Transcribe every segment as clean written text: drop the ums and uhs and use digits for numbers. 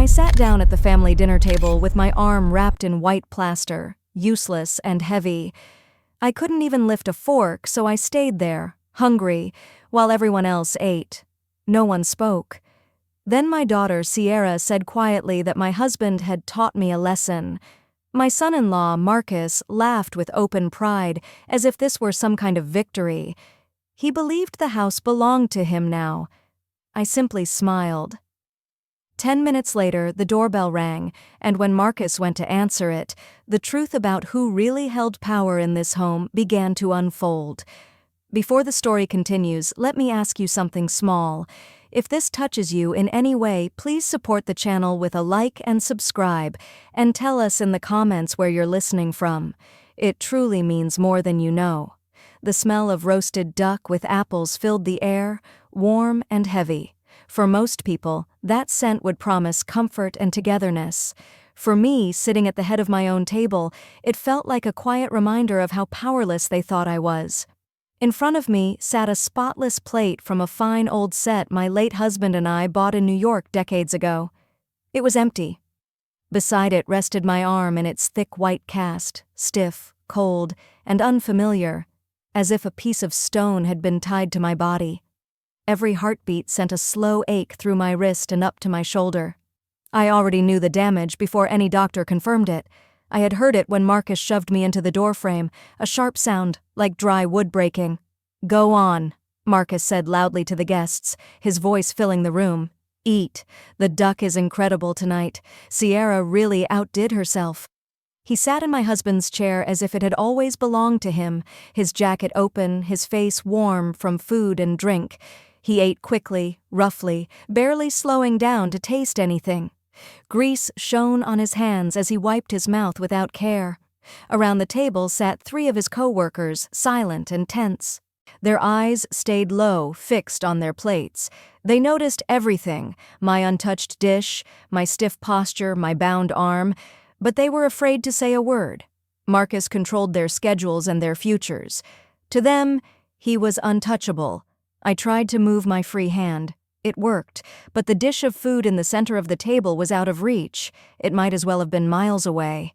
I sat down at the family dinner table with my arm wrapped in white plaster, useless and heavy. I couldn't even lift a fork, so I stayed there, hungry, while everyone else ate. No one spoke. Then my daughter, Sierra, said quietly that my husband had taught me a lesson. My son-in-law, Marcus, laughed with open pride, as if this were some kind of victory. He believed the house belonged to him now. I simply smiled. 10 minutes later, the doorbell rang, and when Marcus went to answer it, the truth about who really held power in this home began to unfold. Before the story continues, let me ask you something small. If this touches you in any way, please support the channel with a like and subscribe, and tell us in the comments where you're listening from. It truly means more than you know. The smell of roasted duck with apples filled the air, warm and heavy. For most people, that scent would promise comfort and togetherness. For me, sitting at the head of my own table, it felt like a quiet reminder of how powerless they thought I was. In front of me sat a spotless plate from a fine old set my late husband and I bought in New York decades ago. It was empty. Beside it rested my arm in its thick white cast, stiff, cold, and unfamiliar, as if a piece of stone had been tied to my body. Every heartbeat sent a slow ache through my wrist and up to my shoulder. I already knew the damage before any doctor confirmed it. I had heard it when Marcus shoved me into the doorframe, a sharp sound, like dry wood breaking. "Go on," Marcus said loudly to the guests, his voice filling the room. "Eat. The duck is incredible tonight. Sierra really outdid herself." He sat in my husband's chair as if it had always belonged to him, his jacket open, his face warm from food and drink. He ate quickly, roughly, barely slowing down to taste anything. Grease shone on his hands as he wiped his mouth without care. Around the table sat 3 of his co-workers, silent and tense. Their eyes stayed low, fixed on their plates. They noticed everything, my untouched dish, my stiff posture, my bound arm, but they were afraid to say a word. Marcus controlled their schedules and their futures. To them, he was untouchable. I tried to move my free hand. It worked, but the dish of food in the center of the table was out of reach. It might as well have been miles away.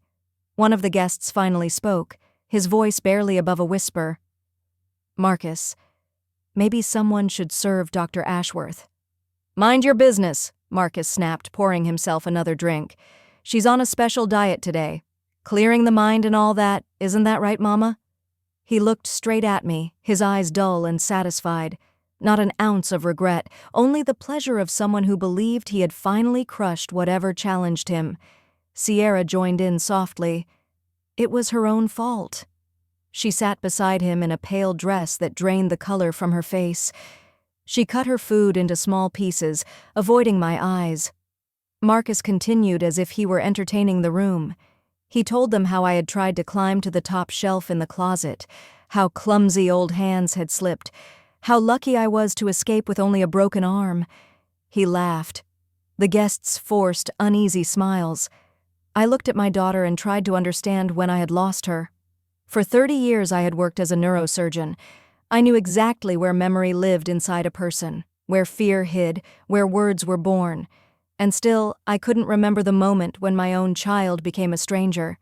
One of the guests finally spoke, his voice barely above a whisper. "Marcus, maybe someone should serve Dr. Ashworth." "Mind your business," Marcus snapped, pouring himself another drink. "She's on a special diet today. Clearing the mind and all that, isn't that right, Mama?" He looked straight at me, his eyes dull and satisfied. Not an ounce of regret, only the pleasure of someone who believed he had finally crushed whatever challenged him. Sierra joined in softly. It was her own fault. She sat beside him in a pale dress that drained the color from her face. She cut her food into small pieces, avoiding my eyes. Marcus continued as if he were entertaining the room. He told them how I had tried to climb to the top shelf in the closet, how clumsy old hands had slipped, how lucky I was to escape with only a broken arm. He laughed. The guests forced uneasy smiles. I looked at my daughter and tried to understand when I had lost her. For 30 years I had worked as a neurosurgeon. I knew exactly where memory lived inside a person, where fear hid, where words were born. And still, I couldn't remember the moment when my own child became a stranger.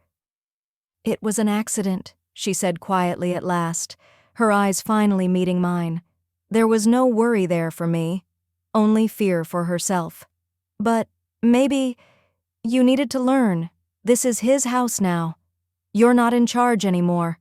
"It was an accident," she said quietly at last, her eyes finally meeting mine. There was no worry there for me, only fear for herself. "But maybe you needed to learn. This is his house now. You're not in charge anymore."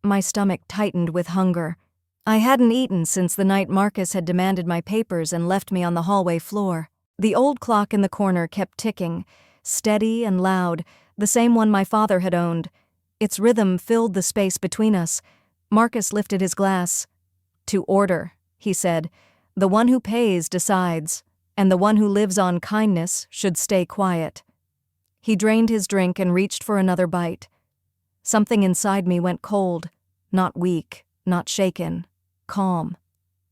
My stomach tightened with hunger. I hadn't eaten since the night Marcus had demanded my papers and left me on the hallway floor. The old clock in the corner kept ticking, steady and loud, the same one my father had owned. Its rhythm filled the space between us. Marcus lifted his glass. "To order," he said. "The one who pays decides, and the one who lives on kindness should stay quiet." He drained his drink and reached for another bite. Something inside me went cold, not weak, not shaken, calm.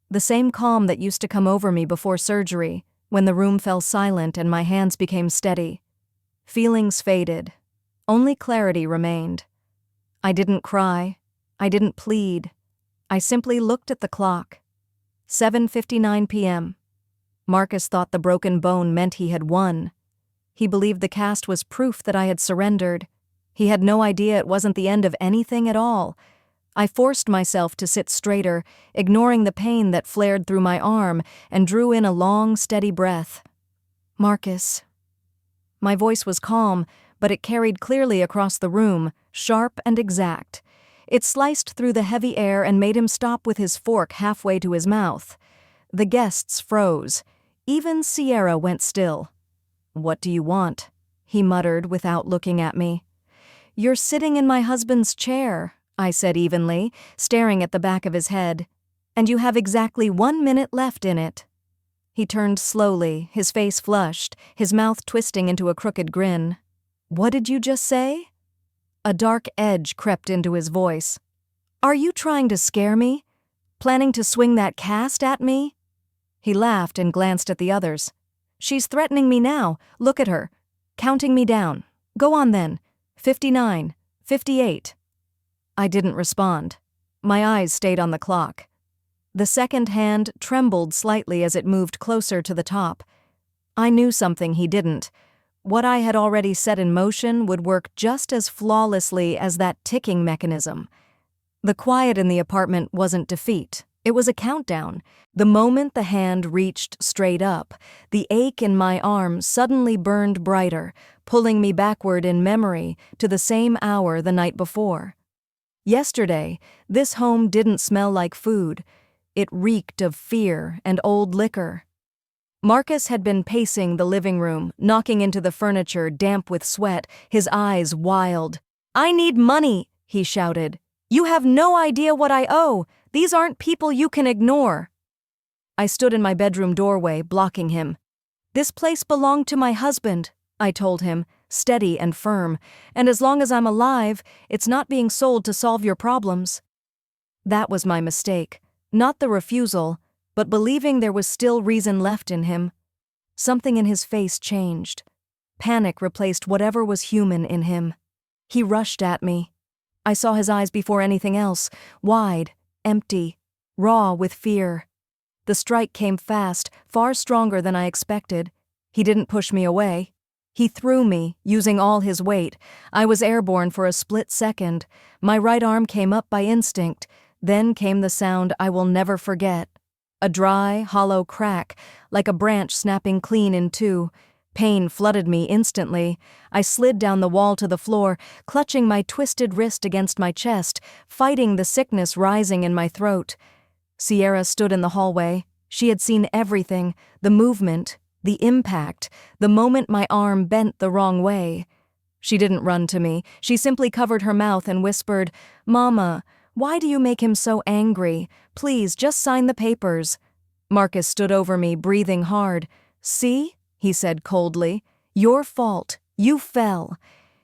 The same calm that used to come over me before surgery, when the room fell silent and my hands became steady. Feelings faded. Only clarity remained. I didn't cry. I didn't plead. I simply looked at the clock. 7:59 p.m. Marcus thought the broken bone meant he had won. He believed the cast was proof that I had surrendered. He had no idea it wasn't the end of anything at all. I forced myself to sit straighter, ignoring the pain that flared through my arm, and drew in a long, steady breath. "Marcus." My voice was calm, but it carried clearly across the room, sharp and exact. It sliced through the heavy air and made him stop with his fork halfway to his mouth. The guests froze. Even Sierra went still. "What do you want?" he muttered without looking at me. "You're sitting in my husband's chair," I said evenly, staring at the back of his head. "And you have exactly 1 minute left in it." He turned slowly, his face flushed, his mouth twisting into a crooked grin. "What did you just say?" A dark edge crept into his voice. "Are you trying to scare me? Planning to swing that cast at me?" He laughed and glanced at the others. "She's threatening me now. Look at her. Counting me down. Go on then. 59, 58. I didn't respond. My eyes stayed on the clock. The second hand trembled slightly as it moved closer to the top. I knew something he didn't. What I had already set in motion would work just as flawlessly as that ticking mechanism. The quiet in the apartment wasn't defeat. It was a countdown. The moment the hand reached straight up, the ache in my arm suddenly burned brighter, pulling me backward in memory to the same hour the night before. Yesterday, this home didn't smell like food. It reeked of fear and old liquor. Marcus had been pacing the living room, knocking into the furniture damp with sweat, his eyes wild. "I need money," he shouted. "You have no idea what I owe. These aren't people you can ignore." I stood in my bedroom doorway, blocking him. "This place belonged to my husband," I told him, steady and firm, "and as long as I'm alive, it's not being sold to solve your problems." That was my mistake. Not the refusal, but believing there was still reason left in him. Something in his face changed. Panic replaced whatever was human in him. He rushed at me. I saw his eyes before anything else, wide, empty, raw with fear. The strike came fast, far stronger than I expected. He didn't push me away. He threw me, using all his weight. I was airborne for a split second. My right arm came up by instinct. Then came the sound I will never forget. A dry, hollow crack, like a branch snapping clean in two. Pain flooded me instantly. I slid down the wall to the floor, clutching my twisted wrist against my chest, fighting the sickness rising in my throat. Sierra stood in the hallway. She had seen everything, the movement, the impact, the moment my arm bent the wrong way. She didn't run to me. She simply covered her mouth and whispered, "Mama, why do you make him so angry? Please, just sign the papers." Marcus stood over me, breathing hard. "See?" he said coldly. "Your fault. You fell."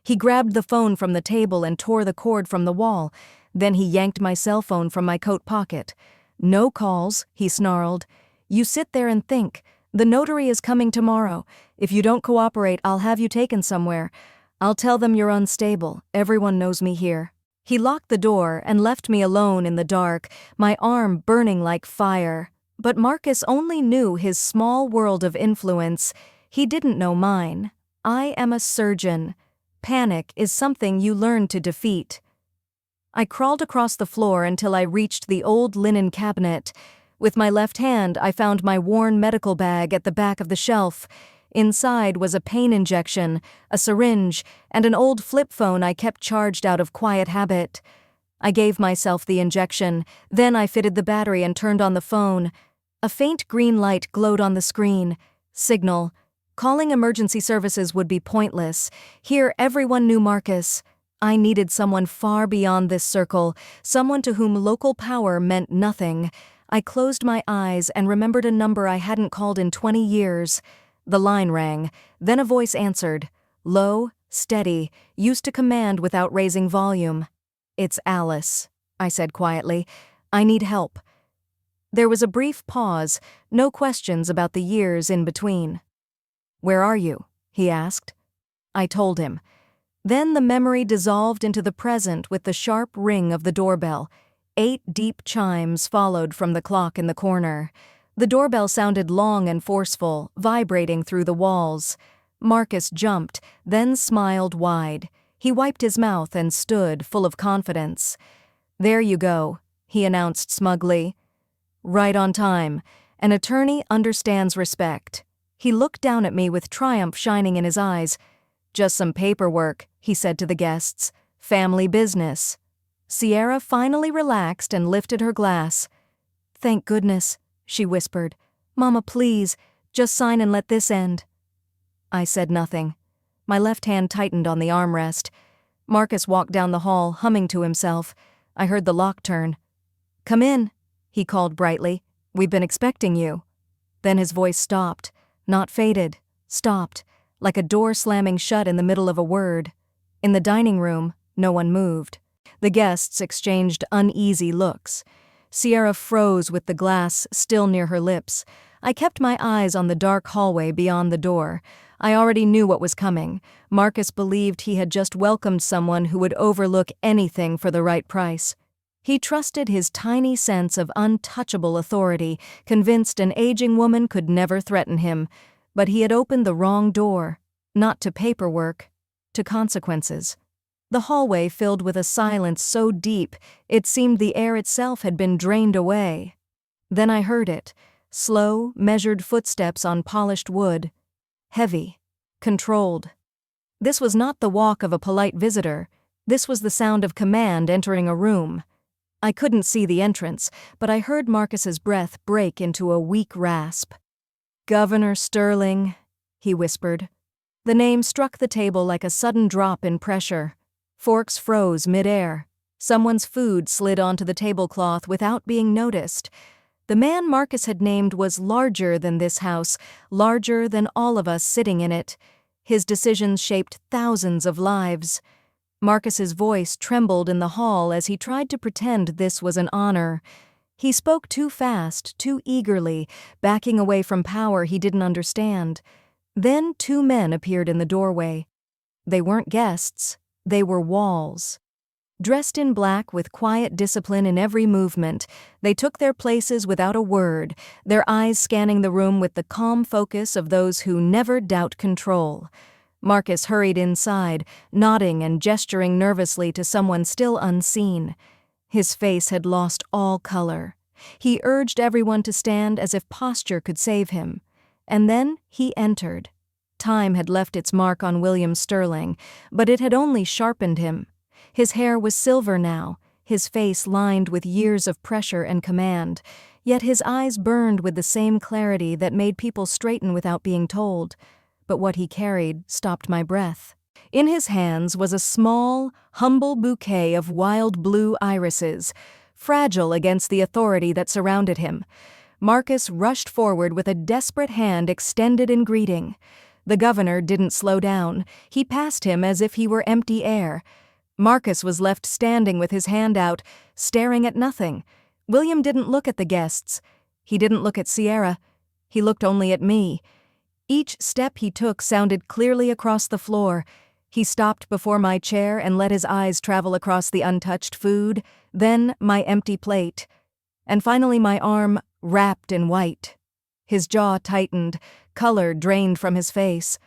He grabbed the phone from the table and tore the cord from the wall. Then he yanked my cell phone from my coat pocket. "No calls," he snarled. "You sit there and think. The notary is coming tomorrow. If you don't cooperate, I'll have you taken somewhere. I'll tell them you're unstable. Everyone knows me here." He locked the door and left me alone in the dark, my arm burning like fire. But Marcus only knew his small world of influence. He didn't know mine. I am a surgeon. Panic is something you learn to defeat. I crawled across the floor until I reached the old linen cabinet. With my left hand, I found my worn medical bag at the back of the shelf. Inside was a pain injection, a syringe, and an old flip phone I kept charged out of quiet habit. I gave myself the injection, then I fitted the battery and turned on the phone. A faint green light glowed on the screen. Signal. Calling emergency services would be pointless. Here everyone knew Marcus. I needed someone far beyond this circle, someone to whom local power meant nothing. I closed my eyes and remembered a number I hadn't called in 20 years. The line rang. Then a voice answered. Low, steady, used to command without raising volume. "It's Alice," I said quietly. "I need help." There was a brief pause, no questions about the years in between. "Where are you?" he asked. I told him. Then the memory dissolved into the present with the sharp ring of the doorbell. 8 deep chimes followed from the clock in the corner. The doorbell sounded long and forceful, vibrating through the walls. Marcus jumped, then smiled wide. He wiped his mouth and stood, full of confidence. "There you go," he announced smugly. "Right on time. An attorney understands respect." He looked down at me with triumph shining in his eyes. "Just some paperwork," he said to the guests. "Family business." Sierra finally relaxed and lifted her glass. "Thank goodness," she whispered. "Mama, please, just sign and let this end." I said nothing. My left hand tightened on the armrest. Marcus walked down the hall, humming to himself. I heard the lock turn. "Come in," he called brightly. "We've been expecting you." Then his voice stopped. Not faded. Stopped, like a door slamming shut in the middle of a word. In the dining room, no one moved. The guests exchanged uneasy looks. Sierra froze with the glass still near her lips. I kept my eyes on the dark hallway beyond the door. I already knew what was coming. Marcus believed he had just welcomed someone who would overlook anything for the right price. He trusted his tiny sense of untouchable authority, convinced an aging woman could never threaten him. But he had opened the wrong door. Not to paperwork, to consequences. The hallway filled with a silence so deep it seemed the air itself had been drained away. Then I heard it. Slow, measured footsteps on polished wood. Heavy. Controlled. This was not the walk of a polite visitor. This was the sound of command entering a room. I couldn't see the entrance, but I heard Marcus's breath break into a weak rasp. "Governor Sterling," he whispered. The name struck the table like a sudden drop in pressure. Forks froze mid-air. Someone's food slid onto the tablecloth without being noticed. The man Marcus had named was larger than this house, larger than all of us sitting in it. His decisions shaped thousands of lives. Marcus's voice trembled in the hall as he tried to pretend this was an honor. He spoke too fast, too eagerly, backing away from power he didn't understand. Then 2 men appeared in the doorway. They weren't guests, they were walls. Dressed in black with quiet discipline in every movement, they took their places without a word, their eyes scanning the room with the calm focus of those who never doubt control. Marcus hurried inside, nodding and gesturing nervously to someone still unseen. His face had lost all color. He urged everyone to stand as if posture could save him. And then he entered. Time had left its mark on William Sterling, but it had only sharpened him. His hair was silver now, his face lined with years of pressure and command, yet his eyes burned with the same clarity that made people straighten without being told. But what he carried stopped my breath. In his hands was a small, humble bouquet of wild blue irises, fragile against the authority that surrounded him. Marcus rushed forward with a desperate hand extended in greeting. The governor didn't slow down. He passed him as if he were empty air. Marcus was left standing with his hand out, staring at nothing. William didn't look at the guests. He didn't look at Sierra. He looked only at me. Each step he took sounded clearly across the floor. He stopped before my chair and let his eyes travel across the untouched food, then my empty plate, and finally my arm wrapped in white. His jaw tightened, color drained from his face.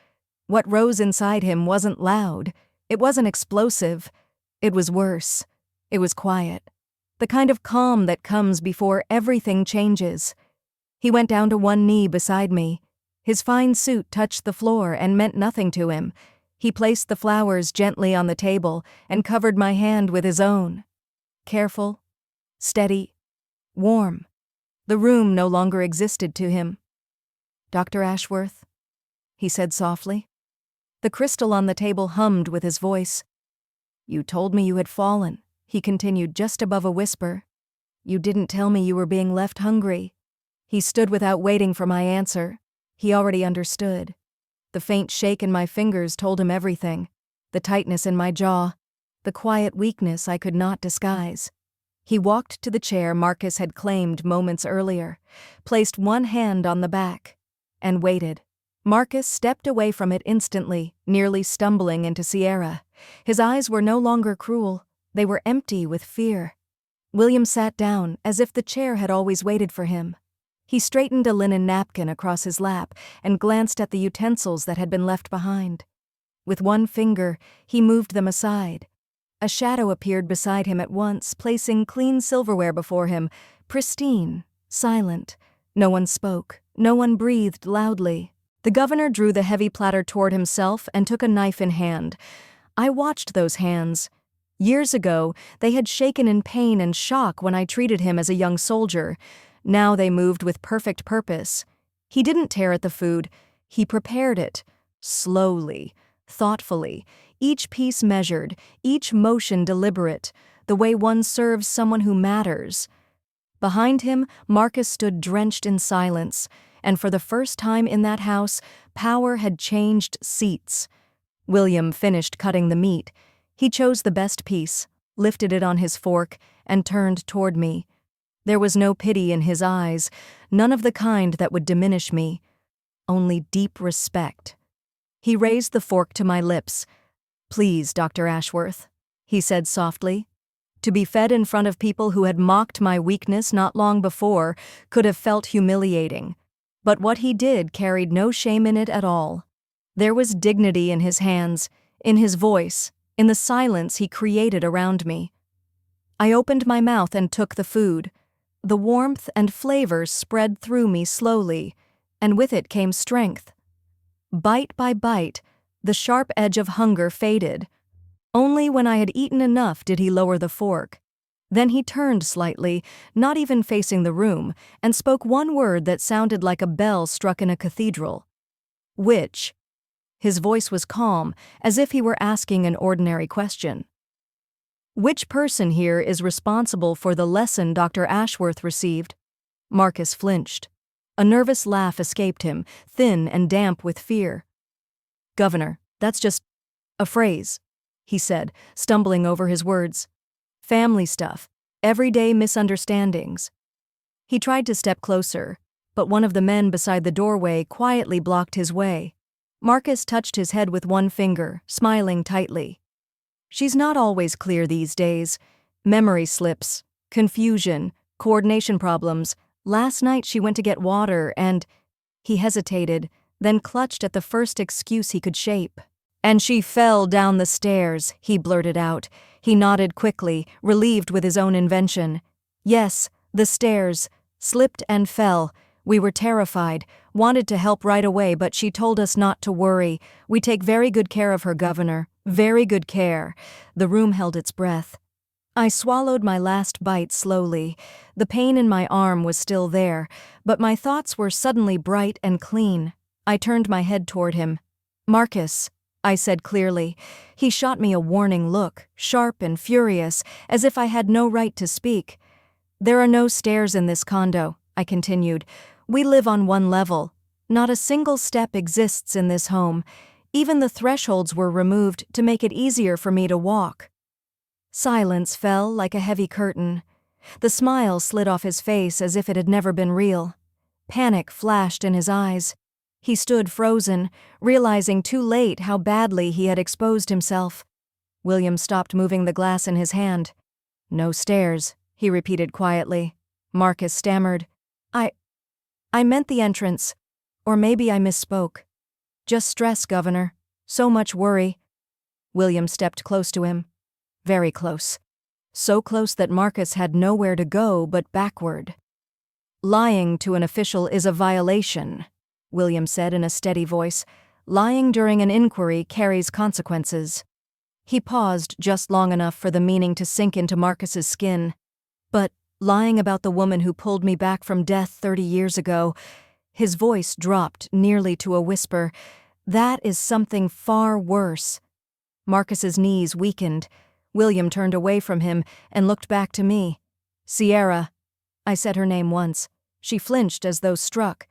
What rose inside him wasn't loud. It wasn't explosive. It was worse. It was quiet. The kind of calm that comes before everything changes. He went down to one knee beside me. His fine suit touched the floor and meant nothing to him. He placed the flowers gently on the table and covered my hand with his own. Careful, steady, warm. The room no longer existed to him. "Dr. Ashworth," he said softly. The crystal on the table hummed with his voice. "You told me you had fallen," he continued just above a whisper. "You didn't tell me you were being left hungry." He stood without waiting for my answer. He already understood. The faint shake in my fingers told him everything. The tightness in my jaw. The quiet weakness I could not disguise. He walked to the chair Marcus had claimed moments earlier, placed one hand on the back, and waited. Marcus stepped away from it instantly, nearly stumbling into Sierra. His eyes were no longer cruel. They were empty with fear. William sat down, as if the chair had always waited for him. He straightened a linen napkin across his lap and glanced at the utensils that had been left behind. With one finger, he moved them aside. A shadow appeared beside him at once, placing clean silverware before him, pristine, silent. No one spoke. No one breathed loudly. The governor drew the heavy platter toward himself and took a knife in hand. I watched those hands. Years ago, they had shaken in pain and shock when I treated him as a young soldier. Now they moved with perfect purpose. He didn't tear at the food. He prepared it. Slowly, thoughtfully, each piece measured, each motion deliberate, the way one serves someone who matters. Behind him, Marcus stood drenched in silence, and for the first time in that house, power had changed seats. William finished cutting the meat. He chose the best piece, lifted it on his fork, and turned toward me. There was no pity in his eyes, none of the kind that would diminish me, only deep respect. He raised the fork to my lips. "Please, Dr. Ashworth," he said softly. To be fed in front of people who had mocked my weakness not long before could have felt humiliating. But what he did carried no shame in it at all. There was dignity in his hands, in his voice, in the silence he created around me. I opened my mouth and took the food. The warmth and flavors spread through me slowly, and with it came strength. Bite by bite, the sharp edge of hunger faded. Only when I had eaten enough did he lower the fork. Then he turned slightly, not even facing the room, and spoke one word that sounded like a bell struck in a cathedral. "Which?" His voice was calm, as if he were asking an ordinary question. "Which person here is responsible for the lesson Dr. Ashworth received?" Marcus flinched. A nervous laugh escaped him, thin and damp with fear. "Governor, that's just a phrase," he said, stumbling over his words. "Family stuff, everyday misunderstandings." He tried to step closer, but one of the men beside the doorway quietly blocked his way. Marcus touched his head with one finger, smiling tightly. "She's not always clear these days. Memory slips, confusion, coordination problems. Last night she went to get water and—" He hesitated, then clutched at the first excuse he could shape. "And she fell down the stairs," he blurted out. He nodded quickly, relieved with his own invention. "Yes, the stairs. Slipped and fell. We were terrified, wanted to help right away, but she told us not to worry. We take very good care of her, Governor. Very good care." The room held its breath. I swallowed my last bite slowly. The pain in my arm was still there, but my thoughts were suddenly bright and clean. I turned my head toward him. "Marcus," I said clearly. He shot me a warning look, sharp and furious, as if I had no right to speak. "There are no stairs in this condo," I continued. "We live on one level. Not a single step exists in this home. Even the thresholds were removed to make it easier for me to walk." Silence fell like a heavy curtain. The smile slid off his face as if it had never been real. Panic flashed in his eyes. He stood frozen, realizing too late how badly he had exposed himself. William stopped moving the glass in his hand. "No stairs," he repeated quietly. Marcus stammered. I meant the entrance. Or maybe I misspoke. Just stress, Governor. So much worry." William stepped close to him. Very close. So close that Marcus had nowhere to go but backward. "Lying to an official is a violation," William said in a steady voice. "Lying during an inquiry carries consequences." He paused just long enough for the meaning to sink into Marcus's skin. "But lying about the woman who pulled me back from death 30 years ago," his voice dropped nearly to a whisper, "that is something far worse." Marcus's knees weakened. William turned away from him and looked back to me. "Sierra." I said her name once. She flinched as though struck.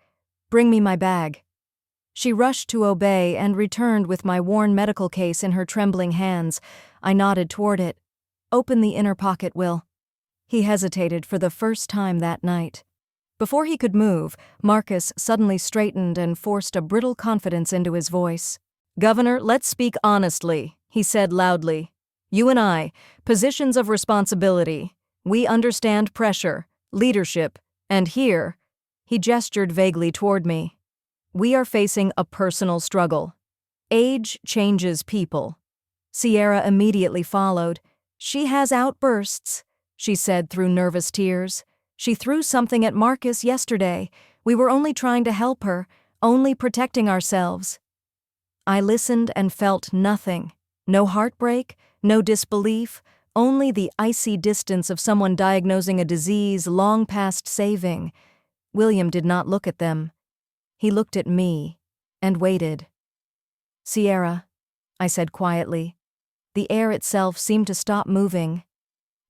"Bring me my bag." She rushed to obey and returned with my worn medical case in her trembling hands. I nodded toward it. "Open the inner pocket, Will." He hesitated for the first time that night. Before he could move, Marcus suddenly straightened and forced a brittle confidence into his voice. "Governor, let's speak honestly," he said loudly. "You and I, positions of responsibility. We understand pressure, leadership, and here, He gestured vaguely toward me. "We are facing a personal struggle. Age changes people." Sierra immediately followed. "She has outbursts," she said through nervous tears. "She threw something at Marcus yesterday. We were only trying to help her, only protecting ourselves." I listened and felt nothing. No heartbreak, no disbelief, only the icy distance of someone diagnosing a disease long past saving. William did not look at them. He looked at me and waited. "Sierra," I said quietly. The air itself seemed to stop moving.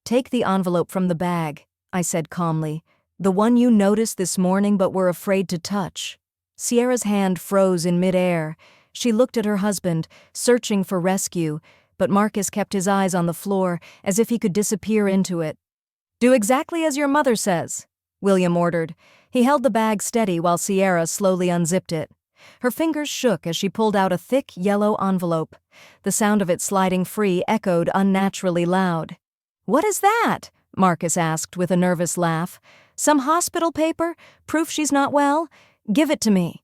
"Take the envelope from the bag," I said calmly. "The one you noticed this morning but were afraid to touch." Sierra's hand froze in midair. She looked at her husband, searching for rescue, but Marcus kept his eyes on the floor as if he could disappear into it. "Do exactly as your mother says," William ordered. He held the bag steady while Sierra slowly unzipped it. Her fingers shook as she pulled out a thick yellow envelope. The sound of it sliding free echoed unnaturally loud. "What is that?" Marcus asked with a nervous laugh. "Some hospital paper? Proof she's not well? Give it to me."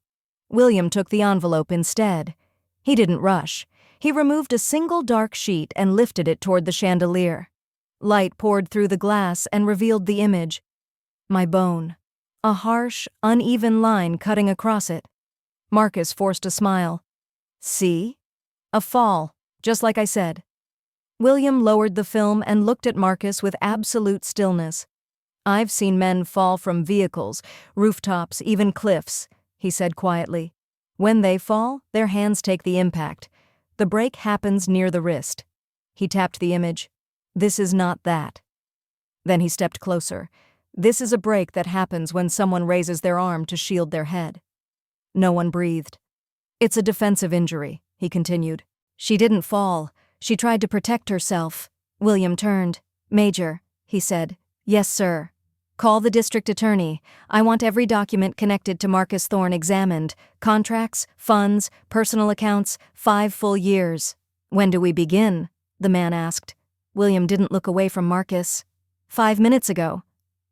William took the envelope instead. He didn't rush. He removed a single dark sheet and lifted it toward the chandelier. Light poured through the glass and revealed the image. My bone. A harsh, uneven line cutting across it. Marcus forced a smile. "See? A fall, just like I said." William lowered the film and looked at Marcus with absolute stillness. "I've seen men fall from vehicles, rooftops, even cliffs," he said quietly. "When they fall, their hands take the impact. The break happens near the wrist." He tapped the image. "This is not that." Then he stepped closer. "This is a break that happens when someone raises their arm to shield their head." No one breathed. "It's a defensive injury," he continued. "She didn't fall. She tried to protect herself." William turned. "Major," he said. "Yes, sir." "Call the district attorney. I want every document connected to Marcus Thorne examined. Contracts, funds, personal accounts, 5 full years." "When do we begin?" the man asked. William didn't look away from Marcus. 5 minutes ago."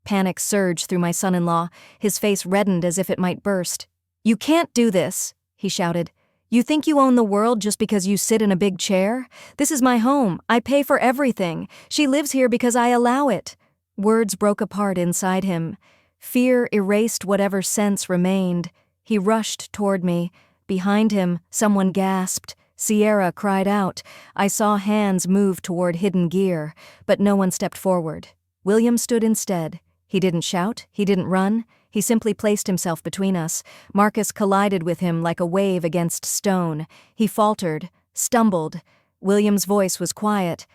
Panic surged through my son-in-law. His face reddened as if it might burst. "You can't do this," he shouted. "You think you own the world just because you sit in a big chair? This is my home. I pay for everything. She lives here because I allow it." Words broke apart inside him. Fear erased whatever sense remained. He rushed toward me. Behind him, someone gasped. Sierra cried out. I saw hands move toward hidden gear, but no one stepped forward. William stood instead. He didn't shout, he didn't run. He simply placed himself between us. Marcus collided with him like a wave against stone. He faltered, stumbled. William's voice was quiet.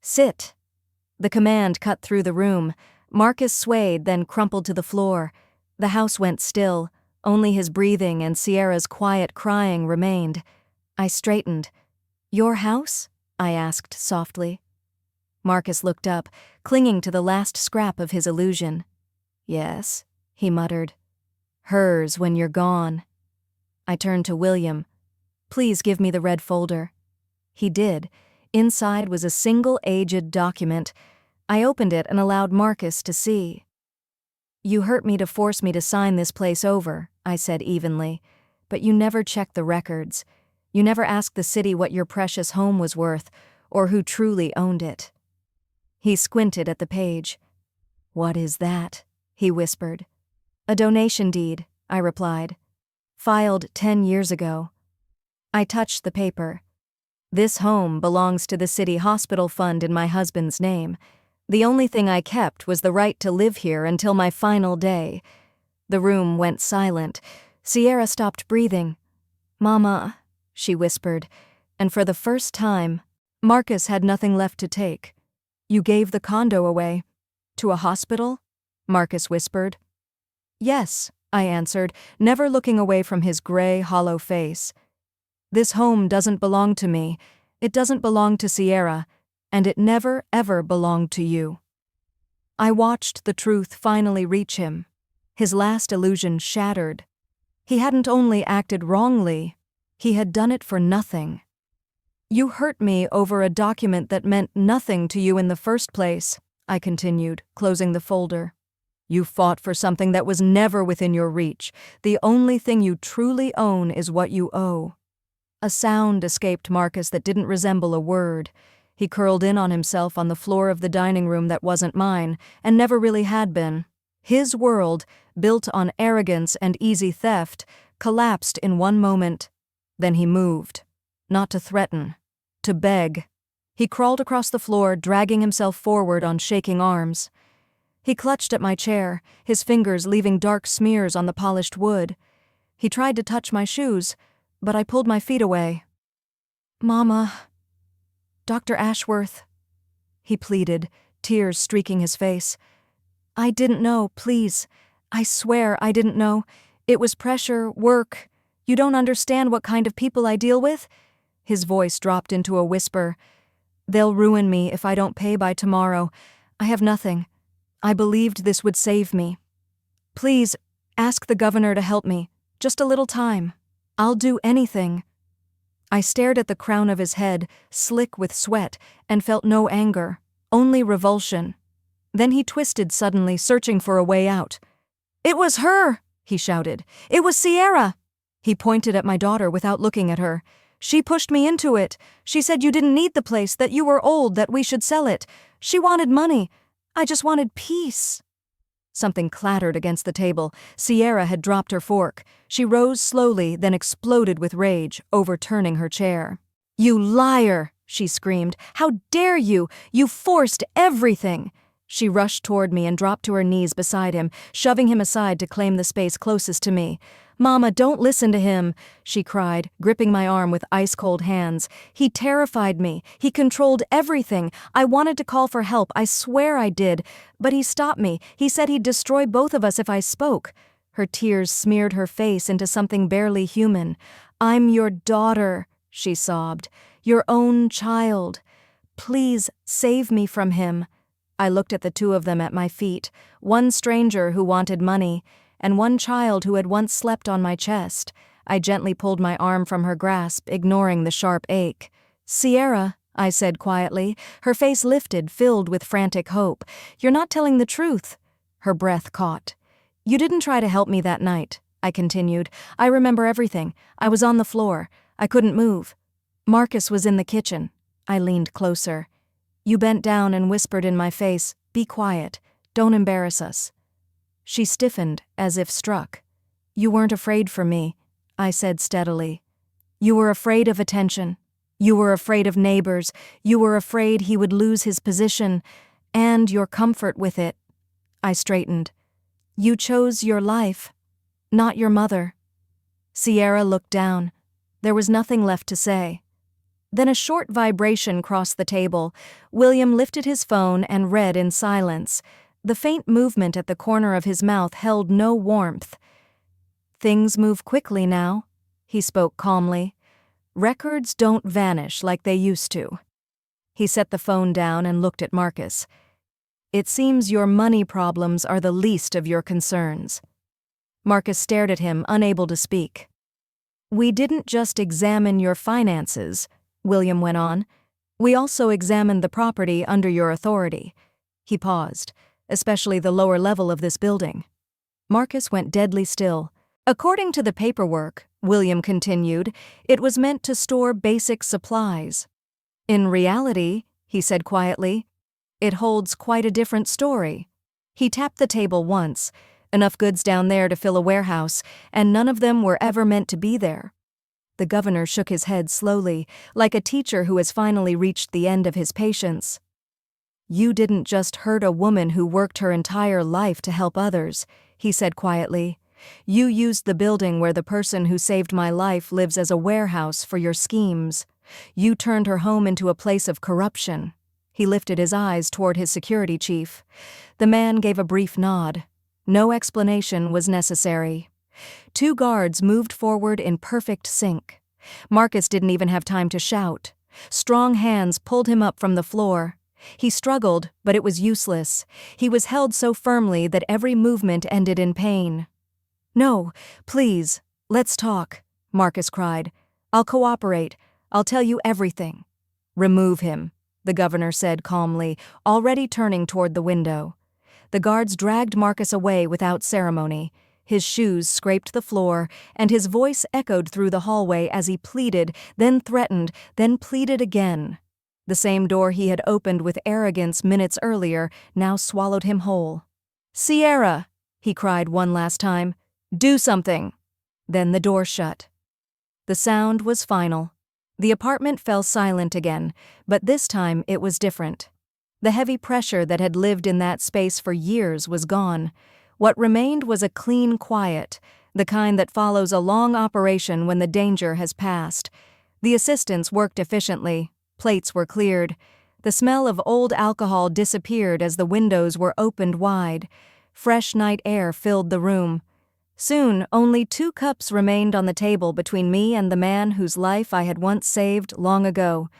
"Sit." The command cut through the room. Marcus swayed, then crumpled to the floor. The house went still. Only his breathing and Sierra's quiet crying remained. I straightened. "Your house?" I asked softly. Marcus looked up, clinging to the last scrap of his illusion. "Yes," he muttered. "Hers when you're gone." I turned to William. "Please give me the red folder." He did. Inside was a single aged document. I opened it and allowed Marcus to see. "You hurt me to force me to sign this place over," I said evenly. "But you never checked the records. You never asked the city what your precious home was worth, or who truly owned it." He squinted at the page. "What is that?" he whispered. "A donation deed," I replied. "Filed 10 years ago." I touched the paper. "This home belongs to the city hospital fund in my husband's name. The only thing I kept was the right to live here until my final day." The room went silent. Sierra stopped breathing. "Mama," she whispered, and for the first time, Marcus had nothing left to take. "You gave the condo away." "To a hospital?" Marcus whispered. "Yes," I answered, never looking away from his gray, hollow face. "This home doesn't belong to me. It doesn't belong to Sierra, and it never, ever belonged to you." I watched the truth finally reach him. His last illusion shattered. He hadn't only acted wrongly, he had done it for nothing. "You hurt me over a document that meant nothing to you in the first place," I continued, closing the folder. You fought for something that was never within your reach. The only thing you truly own is what you owe." A sound escaped Marcus that didn't resemble a word. He curled in on himself on the floor of the dining room that wasn't mine, and never really had been. His world, built on arrogance and easy theft, collapsed in one moment. Then he moved. Not to threaten. To beg. He crawled across the floor, dragging himself forward on shaking arms. He clutched at my chair, his fingers leaving dark smears on the polished wood. He tried to touch my shoes, but I pulled my feet away. "Mama, Dr. Ashworth," he pleaded, tears streaking his face. "I didn't know, please. I swear I didn't know. It was pressure, work. You don't understand what kind of people I deal with?" His voice dropped into a whisper. "They'll ruin me if I don't pay by tomorrow. I have nothing. I believed this would save me. Please, ask the governor to help me. Just a little time. I'll do anything." I stared at the crown of his head, slick with sweat, and felt no anger, only revulsion. Then he twisted suddenly, searching for a way out. "It was her!" he shouted. "It was Sierra!" He pointed at my daughter without looking at her. "She pushed me into it. She said you didn't need the place, that you were old, that we should sell it. She wanted money. I just wanted peace." Something clattered against the table. Sierra had dropped her fork. She rose slowly, then exploded with rage, overturning her chair. "You liar!" she screamed. "How dare you! You forced everything!" She rushed toward me and dropped to her knees beside him, shoving him aside to claim the space closest to me. "Mama, don't listen to him," she cried, gripping my arm with ice-cold hands. "He terrified me. He controlled everything. I wanted to call for help, I swear I did. But he stopped me. He said he'd destroy both of us if I spoke." Her tears smeared her face into something barely human. "I'm your daughter," she sobbed. "Your own child. Please save me from him." I looked at the two of them at my feet, one stranger who wanted money, and one child who had once slept on my chest. I gently pulled my arm from her grasp, ignoring the sharp ache. "Sierra," I said quietly, her face lifted, filled with frantic hope. "You're not telling the truth." Her breath caught. "You didn't try to help me that night," I continued. "I remember everything. I was on the floor. I couldn't move. Marcus was in the kitchen." I leaned closer. "You bent down and whispered in my face, 'Be quiet. Don't embarrass us.'" She stiffened, as if struck. "You weren't afraid for me," I said steadily. "You were afraid of attention. You were afraid of neighbors. You were afraid he would lose his position, and your comfort with it." I straightened. "You chose your life, not your mother." Sierra looked down. There was nothing left to say. Then a short vibration crossed the table. William lifted his phone and read in silence. The faint movement at the corner of his mouth held no warmth. "Things move quickly now," he spoke calmly. "Records don't vanish like they used to." He set the phone down and looked at Marcus. "It seems your money problems are the least of your concerns." Marcus stared at him, unable to speak. "We didn't just examine your finances," William went on. "We also examined the property under your authority." He paused. "Especially the lower level of this building." Marcus went deadly still. "According to the paperwork," William continued, "it was meant to store basic supplies. In reality," he said quietly, "it holds quite a different story." He tapped the table once. "Enough goods down there to fill a warehouse, and none of them were ever meant to be there." The governor shook his head slowly, like a teacher who has finally reached the end of his patience. "You didn't just hurt a woman who worked her entire life to help others," he said quietly. "You used the building where the person who saved my life lives as a warehouse for your schemes. You turned her home into a place of corruption." He lifted his eyes toward his security chief. The man gave a brief nod. No explanation was necessary. Two guards moved forward in perfect sync. Marcus didn't even have time to shout. Strong hands pulled him up from the floor. He struggled, but it was useless. He was held so firmly that every movement ended in pain. "No, please, let's talk," Marcus cried. "I'll cooperate. I'll tell you everything." "Remove him," the governor said calmly, already turning toward the window. The guards dragged Marcus away without ceremony. His shoes scraped the floor, and his voice echoed through the hallway as he pleaded, then threatened, then pleaded again. The same door he had opened with arrogance minutes earlier now swallowed him whole. "Sierra!" he cried one last time. "Do something!" Then the door shut. The sound was final. The apartment fell silent again, but this time it was different. The heavy pressure that had lived in that space for years was gone. What remained was a clean quiet, the kind that follows a long operation when the danger has passed. The assistants worked efficiently. Plates were cleared. The smell of old alcohol disappeared as the windows were opened wide. Fresh night air filled the room. Soon, only 2 cups remained on the table between me and the man whose life I had once saved long ago.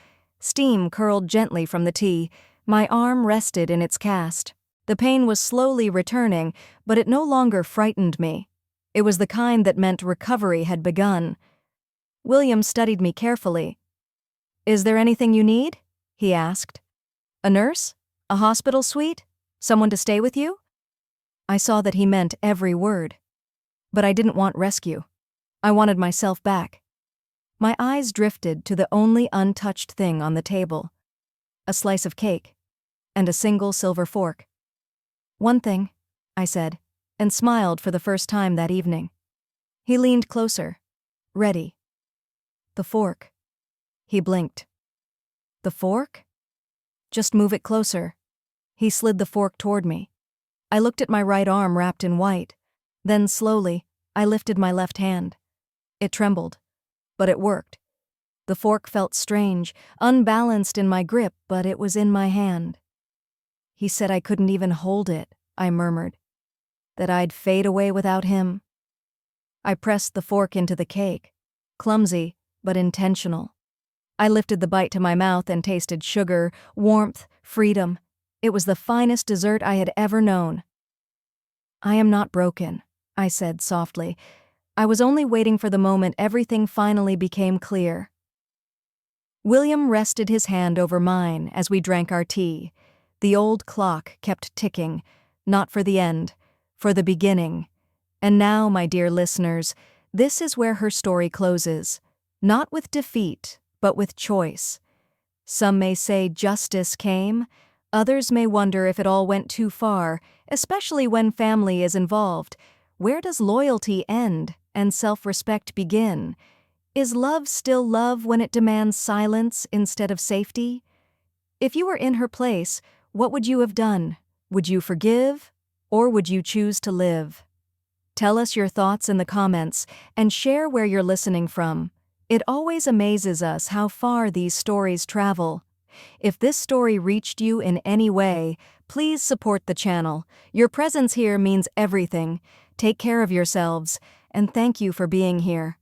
Steam curled gently from the tea. My arm rested in its cast. The pain was slowly returning, but it no longer frightened me. It was the kind that meant recovery had begun. William studied me carefully. "Is there anything you need?" he asked. "A nurse? A hospital suite? Someone to stay with you?" I saw that he meant every word. But I didn't want rescue. I wanted myself back. My eyes drifted to the only untouched thing on the table: a slice of cake and a single silver fork. "One thing," I said, and smiled for the first time that evening. He leaned closer, ready. "The fork." He blinked. "The fork?" "Just move it closer." He slid the fork toward me. I looked at my right arm wrapped in white. Then slowly, I lifted my left hand. It trembled, but it worked. The fork felt strange, unbalanced in my grip, but it was in my hand. "He said I couldn't even hold it," I murmured. "That I'd fade away without him." I pressed the fork into the cake, clumsy but intentional. I lifted the bite to my mouth and tasted sugar, warmth, freedom. It was the finest dessert I had ever known. "I am not broken," I said softly. I was only waiting for the moment everything finally became clear. William rested his hand over mine as we drank our tea. The old clock kept ticking, not for the end, for the beginning. And now, my dear listeners, this is where her story closes. Not with defeat, but with choice. Some may say justice came. Others may wonder if it all went too far, especially when family is involved. Where does loyalty end and self-respect begin? Is love still love when it demands silence instead of safety? If you were in her place, what would you have done? Would you forgive, or would you choose to live? Tell us your thoughts in the comments and share where you're listening from. It always amazes us how far these stories travel. If this story reached you in any way, please support the channel. Your presence here means everything. Take care of yourselves, and thank you for being here.